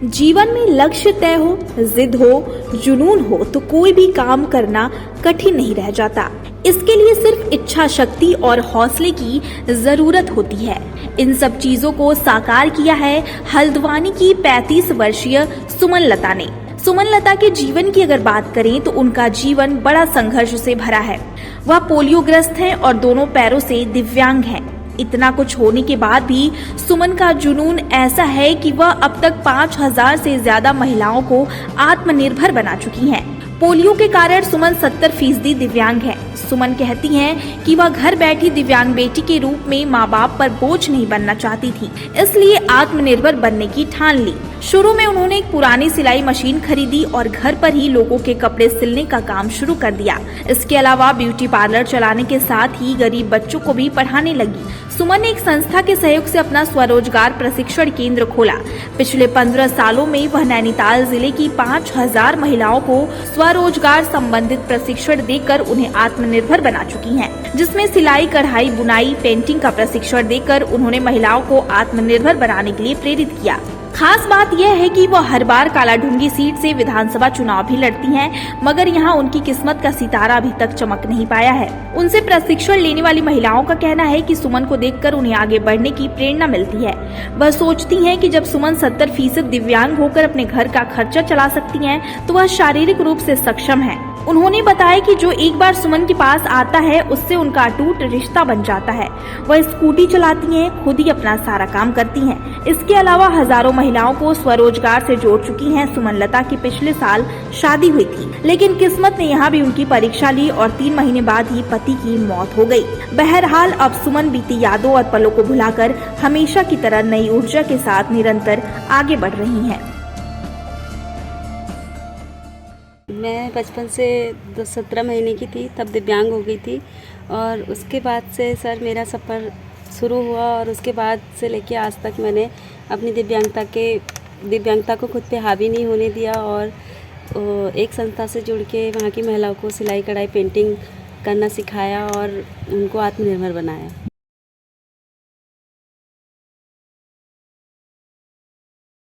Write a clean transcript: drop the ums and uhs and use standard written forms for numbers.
जीवन में लक्ष्य तय हो, जिद हो, जुनून हो तो कोई भी काम करना कठिन नहीं रह जाता। इसके लिए सिर्फ इच्छा शक्ति और हौसले की जरूरत होती है। इन सब चीजों को साकार किया है हल्द्वानी की 35 वर्षीय सुमन लता ने। सुमन लता के जीवन की अगर बात करें तो उनका जीवन बड़ा संघर्ष से भरा है। वह पोलियोग्रस्त हैं और दोनों पैरों से दिव्यांग हैं। इतना कुछ होने के बाद भी सुमन का जुनून ऐसा है कि वह अब तक 5000 से ज्यादा महिलाओं को आत्मनिर्भर बना चुकी हैं। पोलियो के कारण सुमन 70% दिव्यांग है। सुमन कहती हैं कि वह घर बैठी दिव्यांग बेटी के रूप में माँ बाप पर बोझ नहीं बनना चाहती थी, इसलिए आत्मनिर्भर बनने की ठान ली। शुरू में उन्होंने एक पुरानी सिलाई मशीन खरीदी और घर पर ही लोगों के कपड़े सिलने का काम शुरू कर दिया। इसके अलावा ब्यूटी पार्लर चलाने के साथ ही गरीब बच्चों को भी पढ़ाने लगी। सुमन ने एक संस्था के सहयोग से अपना स्वरोजगार प्रशिक्षण केंद्र खोला। पिछले 15 सालों में वह नैनीताल जिले की 5000 महिलाओं को स्वरोजगार संबंधित प्रशिक्षण देकर उन्हें आत्मनिर्भर बना चुकी हैं, जिसमें सिलाई, कढ़ाई, बुनाई, पेंटिंग का प्रशिक्षण देकर उन्होंने महिलाओं को आत्मनिर्भर बनाने के लिए प्रेरित किया। खास बात यह है कि वह हर बार कालाढूंगी सीट से विधानसभा चुनाव भी लड़ती हैं, मगर यहां उनकी किस्मत का सितारा अभी तक चमक नहीं पाया है। उनसे प्रशिक्षण लेने वाली महिलाओं का कहना है कि सुमन को देखकर उन्हें आगे बढ़ने की प्रेरणा मिलती है। वह सोचती हैं कि जब सुमन 70% दिव्यांग होकर अपने घर का खर्चा चला सकती हैं, तो वह शारीरिक रूप से सक्षम है। उन्होंने बताया कि जो एक बार सुमन के पास आता है उससे उनका अटूट रिश्ता बन जाता है। वह स्कूटी चलाती हैं, खुद ही अपना सारा काम करती हैं। इसके अलावा हजारों महिलाओं को स्वरोजगार से जोड़ चुकी हैं। सुमन लता की पिछले साल शादी हुई थी, लेकिन किस्मत ने यहाँ भी उनकी परीक्षा ली और 3 महीने बाद ही पति की मौत हो गई। बहरहाल अब सुमन बीती यादों और पलों को भुलाकर हमेशा की तरह नई ऊर्जा के साथ निरंतर आगे बढ़ रही हैं। मैं बचपन से 17 महीने की थी तब दिव्यांग हो गई थी और उसके बाद से सर मेरा सफ़र शुरू हुआ और उसके बाद से लेके आज तक मैंने अपनी दिव्यांगता को खुद पे हावी नहीं होने दिया और एक संस्था से जुड़ के वहाँ की महिलाओं को सिलाई, कढ़ाई, पेंटिंग करना सिखाया और उनको आत्मनिर्भर बनाया।